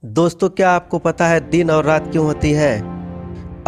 दोस्तों, क्या आपको पता है दिन और रात क्यों होती है?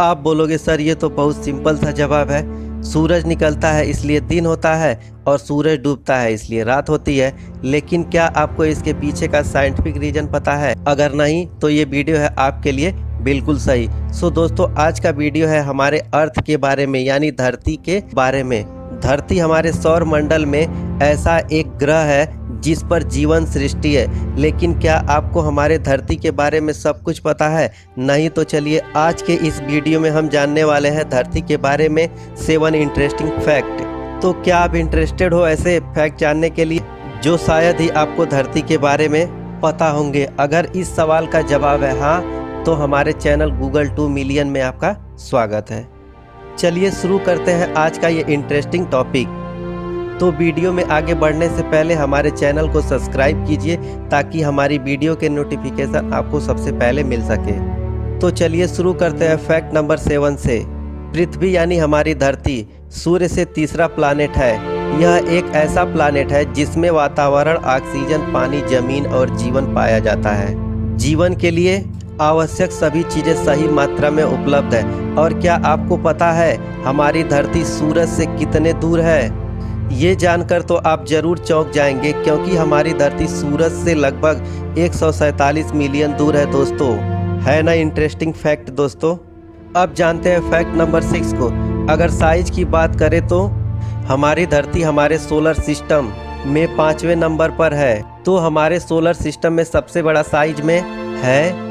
आप बोलोगे सर ये तो बहुत सिंपल सा जवाब है। सूरज निकलता है इसलिए दिन होता है और सूरज डूबता है इसलिए रात होती है। लेकिन क्या आपको इसके पीछे का साइंटिफिक रीजन पता है? अगर नहीं तो ये वीडियो है आपके लिए बिल्कुल सही। सो दोस्तों, आज का वीडियो है हमारे अर्थ के बारे में, यानी धरती के बारे में। धरती हमारे सौर मंडल में ऐसा एक ग्रह है जिस पर जीवन सृष्टि है। लेकिन क्या आपको हमारे धरती के बारे में सब कुछ पता है? नहीं तो चलिए आज के इस वीडियो में हम जानने वाले हैं धरती के बारे में 7 इंटरेस्टिंग फैक्ट। तो क्या आप इंटरेस्टेड हो ऐसे फैक्ट जानने के लिए जो शायद ही आपको धरती के बारे में पता होंगे? अगर इस सवाल का जवाब है हाँ, तो हमारे चैनल गूगल 2 मिलियन में आपका स्वागत है। चलिए शुरू करते हैं आज का ये इंटरेस्टिंग टॉपिक। तो वीडियो में आगे बढ़ने से पहले हमारे चैनल को सब्सक्राइब कीजिए ताकि हमारी वीडियो के नोटिफिकेशन आपको सबसे पहले मिल सके। तो चलिए शुरू करते हैं फैक्ट नंबर 7 से। पृथ्वी यानी हमारी धरती सूर्य से तीसरा प्लानेट है। यह एक ऐसा प्लानेट है जिसमें वातावरण, ऑक्सीजन, पानी, जमीन और जीवन पाया जाता है। जीवन के लिए आवश्यक सभी चीजें सही मात्रा में उपलब्ध है। और क्या आपको पता है हमारी धरती सूरज से कितने दूर है? ये जानकर तो आप जरूर चौंक जाएंगे, क्योंकि हमारी धरती सूरज से लगभग 147 मिलियन दूर है दोस्तों। है ना इंटरेस्टिंग फैक्ट दोस्तों। अब जानते हैं फैक्ट नंबर 6 को। अगर साइज की बात करें तो हमारी धरती हमारे सोलर सिस्टम में 5वें नंबर पर है। तो हमारे सोलर सिस्टम में सबसे बड़ा साइज में है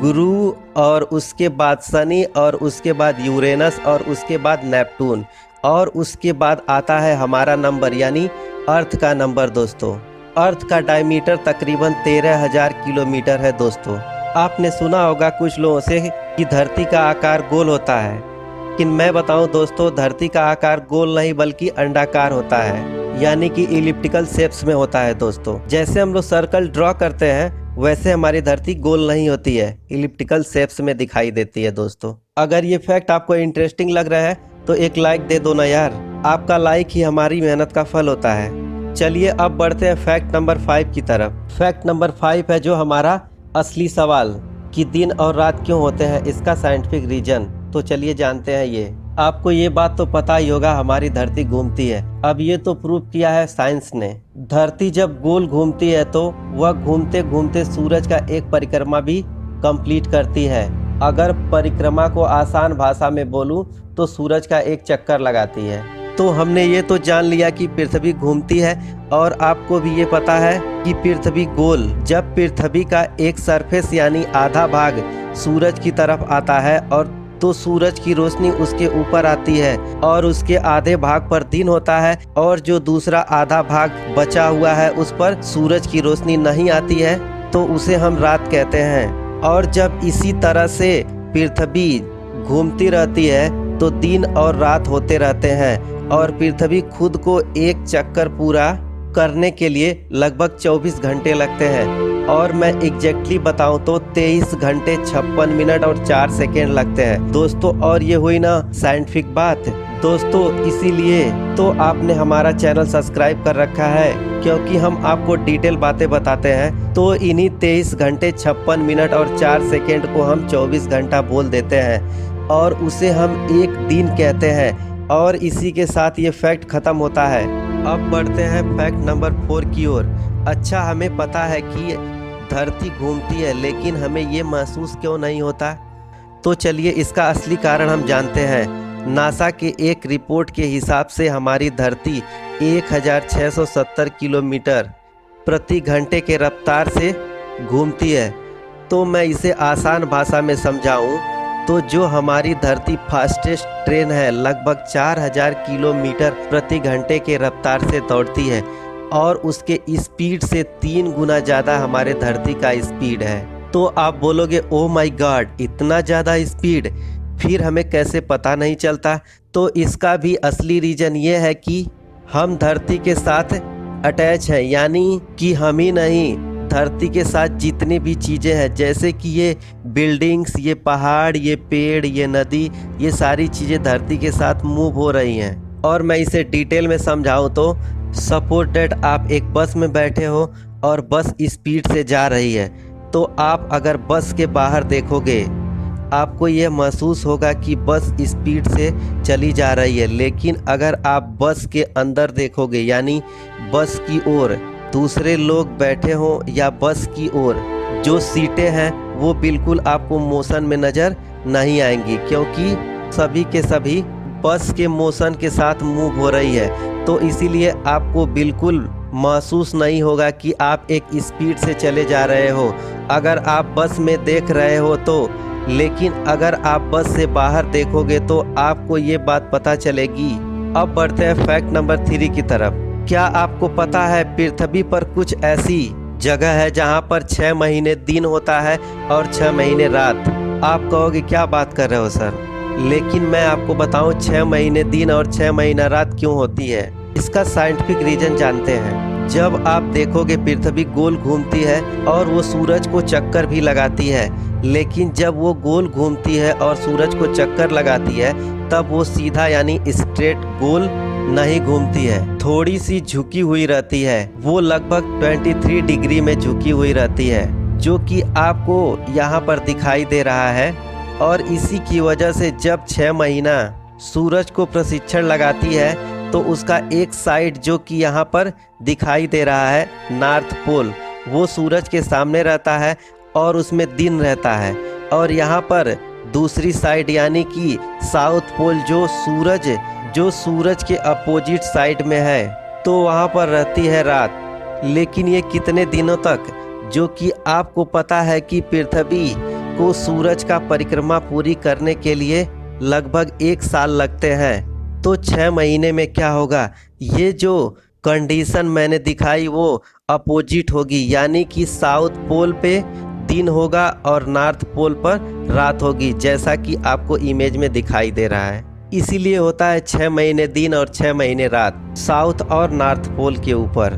गुरु, और उसके बाद शनि, और उसके बाद यूरेनस, और उसके बाद नेपटून, और उसके बाद आता है हमारा नंबर यानी अर्थ का नंबर दोस्तों। अर्थ का डायमीटर तकरीबन 13,000 किलोमीटर है दोस्तों। आपने सुना होगा कुछ लोगों से कि धरती का आकार गोल होता है, लेकिन मैं बताऊं दोस्तों, धरती का आकार गोल नहीं बल्कि अंडाकार होता है, यानी कि इलिप्टिकल शेप्स में होता है दोस्तों। जैसे हम लोग सर्कल ड्रॉ करते हैं वैसे हमारी धरती गोल नहीं होती है, इलिप्टिकल शेप्स में दिखाई देती है दोस्तों। अगर ये फैक्ट आपको इंटरेस्टिंग लग रहा है तो एक लाइक दे दो ना यार। आपका लाइक ही हमारी मेहनत का फल होता है। चलिए अब बढ़ते हैं फैक्ट नंबर 5 की तरफ। फैक्ट नंबर 5 है जो हमारा असली सवाल कि दिन और रात क्यों होते हैं, इसका साइंटिफिक रीजन। तो चलिए जानते हैं ये। आपको ये बात तो पता ही होगा हमारी धरती घूमती है। अब ये तो प्रूव किया है साइंस ने। धरती जब गोल घूमती है तो वह घूमते घूमते सूरज का एक परिक्रमा भी कंप्लीट करती है। अगर परिक्रमा को आसान भाषा में बोलूं तो सूरज का एक चक्कर लगाती है। तो हमने ये तो जान लिया कि पृथ्वी घूमती है, और आपको भी ये पता है कि पृथ्वी गोल। जब पृथ्वी का एक सरफेस यानी आधा भाग सूरज की तरफ आता है और तो सूरज की रोशनी उसके ऊपर आती है, और उसके आधे भाग पर दिन होता है, और जो दूसरा आधा भाग बचा हुआ है उस पर सूरज की रोशनी नहीं आती है, तो उसे हम रात कहते हैं। और जब इसी तरह से पृथ्वी घूमती रहती है तो दिन और रात होते रहते हैं, और पृथ्वी खुद को एक चक्कर पूरा करने के लिए लगभग 24 घंटे लगते हैं। और मैं एग्जैक्टली बताऊं तो 23 घंटे 56 मिनट और 4 सेकेंड लगते हैं दोस्तों। और ये हुई ना साइंटिफिक बात दोस्तों। इसीलिए तो आपने हमारा चैनल सब्सक्राइब कर रखा है, क्योंकि हम आपको डिटेल बातें बताते हैं। तो इन्हीं 23 घंटे 56 मिनट और 4 सेकेंड को हम 24 घंटा बोल देते हैं, और उसे हम एक दिन कहते हैं। और इसी के साथ ये फैक्ट ख़त्म होता है। अब बढ़ते हैं फैक्ट नंबर 4 की ओर। अच्छा, हमें पता है कि धरती घूमती है, लेकिन हमें ये महसूस क्यों नहीं होता? तो चलिए इसका असली कारण हम जानते हैं। नासा के एक रिपोर्ट के हिसाब से हमारी धरती 1670 किलोमीटर प्रति घंटे के रफ्तार से घूमती है। तो मैं इसे आसान भाषा में समझाऊं तो जो हमारी धरती फास्टेस्ट ट्रेन है, लगभग 4000 किलोमीटर प्रति घंटे के रफ्तार से दौड़ती है, और उसके स्पीड से 3 गुना ज़्यादा हमारे धरती का स्पीड है। तो आप बोलोगे ओ माय गॉड, इतना ज़्यादा स्पीड, फिर हमें कैसे पता नहीं चलता? तो इसका भी असली रीज़न ये है कि हम धरती के साथ अटैच हैं, यानी कि हम ही नहीं, धरती के साथ जितनी भी चीज़ें हैं, जैसे कि ये बिल्डिंग्स, ये पहाड़, ये पेड़, ये नदी, ये सारी चीज़ें धरती के साथ मूव हो रही हैं। और मैं इसे डिटेल में समझाऊं तो सपोज दैट आप एक बस में बैठे हो और बस स्पीड से जा रही है, तो आप अगर बस के बाहर देखोगे, आपको यह महसूस होगा कि बस स्पीड से चली जा रही है। लेकिन अगर आप बस के अंदर देखोगे, यानी बस की ओर दूसरे लोग बैठे हों या बस की ओर जो सीटें हैं वो बिल्कुल आपको मोशन में नज़र नहीं आएंगी, क्योंकि सभी के सभी बस के मोशन के साथ मूव हो रही है। तो इसीलिए आपको बिल्कुल महसूस नहीं होगा कि आप एक स्पीड से चले जा रहे हो अगर आप बस में देख रहे हो तो। लेकिन अगर आप बस से बाहर देखोगे तो आपको ये बात पता चलेगी। अब बढ़ते हैं फैक्ट नंबर 3 की तरफ। क्या आपको पता है पृथ्वी पर कुछ ऐसी जगह है जहां पर 6 महीने दिन होता है और 6 महीने रात? आप कहोगे क्या बात कर रहे हो सर, लेकिन मैं आपको बताऊं 6 महीने दिन और 6 महीना रात क्यों होती है। इसका साइंटिफिक रीजन जानते हैं। जब आप देखोगे पृथ्वी गोल घूमती है और वो सूरज को चक्कर भी लगाती है, लेकिन जब वो गोल घूमती है और सूरज को चक्कर लगाती है तब वो सीधा यानी स्ट्रेट गोल नहीं घूमती है, थोड़ी सी झुकी हुई रहती है। वो लगभग 23 डिग्री में झुकी हुई रहती है, जो कि आपको यहाँ पर दिखाई दे रहा है। और इसी की वजह से जब 6 महीना सूरज को प्रशिक्षण लगाती है तो उसका एक साइड जो कि यहाँ पर दिखाई दे रहा है नॉर्थ पोल, वो सूरज के सामने रहता है और उसमें दिन रहता है। और यहाँ पर दूसरी साइड यानी कि साउथ पोल जो सूरज के अपोजिट साइड में है, तो वहाँ पर रहती है रात। लेकिन ये कितने दिनों तक, जो कि आपको पता है कि पृथ्वी को सूरज का परिक्रमा पूरी करने के लिए लगभग 1 साल लगते हैं। तो 6 महीने में क्या होगा, ये जो कंडीशन मैंने दिखाई वो अपोजिट होगी, यानी कि साउथ पोल पे दिन होगा और नॉर्थ पोल पर रात होगी, जैसा कि आपको इमेज में दिखाई दे रहा है। इसीलिए होता है 6 महीने दिन और 6 महीने रात साउथ और नॉर्थ पोल के ऊपर।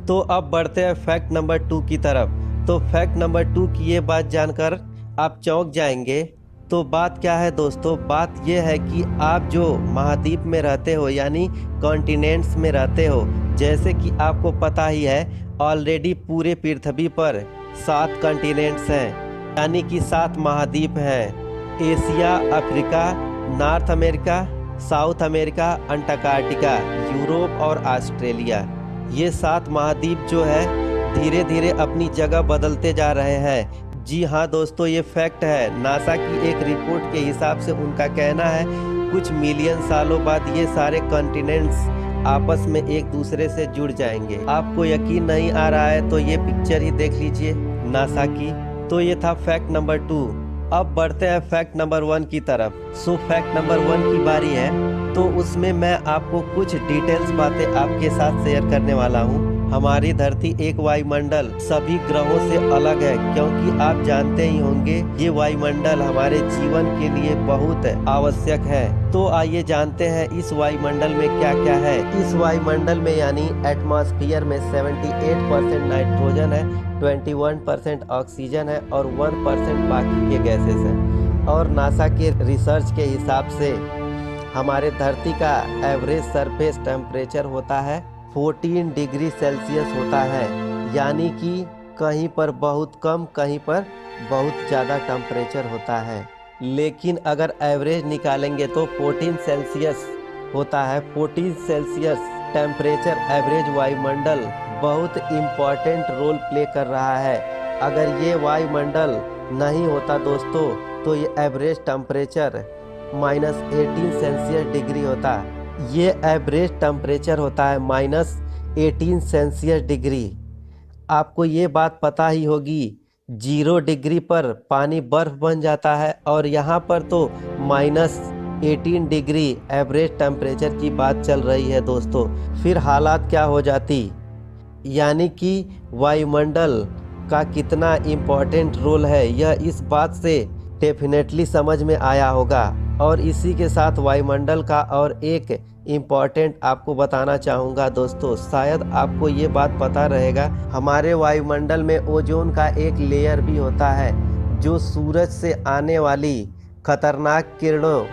तो अब बढ़ते हैं फैक्ट नंबर 2 की तरफ। तो फैक्ट नंबर 2 की ये बात जानकर आप चौंक जाएंगे। तो बात क्या है दोस्तों, बात यह है कि आप जो महाद्वीप में रहते हो यानी कॉन्टिनेंट्स में रहते हो, जैसे कि आपको पता ही है ऑलरेडी पूरे पृथ्वी पर 7 कॉन्टिनेंट्स हैं, यानी कि 7 महाद्वीप हैं। Asia, Africa, north America, south America, Antarctica, Europe और ऑस्ट्रेलिया। ये 7 महाद्वीप जो है धीरे धीरे अपनी जगह बदलते जा रहे हैं। जी हाँ दोस्तों, ये फैक्ट है। नासा की एक रिपोर्ट के हिसाब से उनका कहना है कुछ मिलियन सालों बाद ये सारे कॉन्टिनेंट्स आपस में एक दूसरे से जुड़ जाएंगे। आपको यकीन नहीं आ रहा है तो ये पिक्चर ही देख लीजिए नासा की। तो ये था फैक्ट नंबर 2। अब बढ़ते हैं फैक्ट नंबर 1 की तरफ। सो फैक्ट नंबर 1 की बारी है, तो उसमें मैं आपको कुछ डिटेल्स बातें आपके साथ शेयर करने वाला हूँ। हमारी धरती एक वायुमंडल सभी ग्रहों से अलग है, क्योंकि आप जानते ही होंगे ये वायुमंडल हमारे जीवन के लिए बहुत आवश्यक है। तो आइए जानते हैं इस वायुमंडल में क्या क्या है। इस वायुमंडल में यानी एटमॉस्फेयर में 78% नाइट्रोजन है, 21% ऑक्सीजन है और 1% बाकी के गैसेस हैं। और नासा के रिसर्च के हिसाब से हमारे धरती का एवरेज सरफेस टेम्परेचर होता है 14 डिग्री सेल्सियस होता है, यानी कि कहीं पर बहुत कम कहीं पर बहुत ज़्यादा टेम्परेचर होता है। लेकिन अगर एवरेज निकालेंगे तो 14 सेल्सियस होता है। 14 सेल्सियस टेम्परेचर एवरेज वायुमंडल बहुत इम्पॉर्टेंट रोल प्ले कर रहा है। अगर ये वायुमंडल नहीं होता दोस्तों तो ये एवरेज टेम्परेचर -18 सेल्सियस डिग्री होता। ये एवरेज टेम्परेचर होता है -18 सेल्सियस डिग्री। आपको ये बात पता ही होगी 0 डिग्री पर पानी बर्फ बन जाता है और यहाँ पर तो -18 डिग्री एवरेज टेम्परेचर की बात चल रही है दोस्तों। फिर हालात क्या हो जाती, यानी कि वायुमंडल का कितना इम्पोर्टेंट रोल है यह इस बात से डेफिनेटली समझ में आया होगा। और इसी के साथ वायुमंडल का और एक इम्पॉर्टेंट आपको बताना चाहूँगा दोस्तों, शायद आपको ये बात पता रहेगा, हमारे वायुमंडल में ओजोन का एक लेयर भी होता है जो सूरज से आने वाली खतरनाक किरणों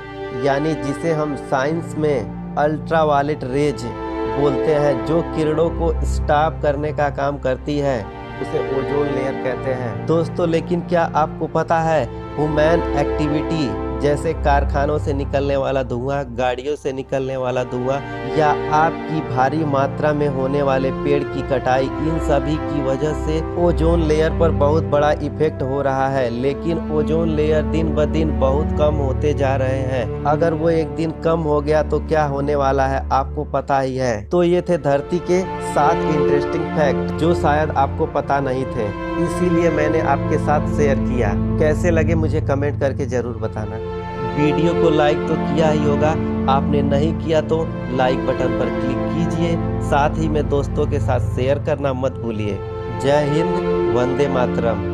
यानी जिसे हम साइंस में अल्ट्रावायलेट रेज बोलते हैं, जो किरणों को स्टॉप करने का काम करती है उसे ओजोन लेयर कहते हैं। दोस्तों लेकिन क्या आपको पता है ह्यूमन एक्टिविटी जैसे कारखानों से निकलने वाला धुआं, गाड़ियों से निकलने वाला धुआं या आपकी भारी मात्रा में होने वाले पेड़ की कटाई, इन सभी की वजह से ओजोन लेयर पर बहुत बड़ा इफेक्ट हो रहा है। लेकिन ओजोन लेयर दिन ब दिन बहुत कम होते जा रहे हैं। अगर वो एक दिन कम हो गया तो क्या होने वाला है आपको पता ही है। तो ये थे धरती के 7 इंटरेस्टिंग फैक्ट जो शायद आपको पता नहीं थे, इसीलिए मैंने आपके साथ शेयर किया। कैसे लगे मुझे कमेंट करके जरूर बताना। वीडियो को लाइक तो किया ही होगा, आपने नहीं किया तो लाइक बटन पर क्लिक कीजिए, साथ ही में दोस्तों के साथ शेयर करना मत भूलिए। जय हिंद, वंदे मातरम।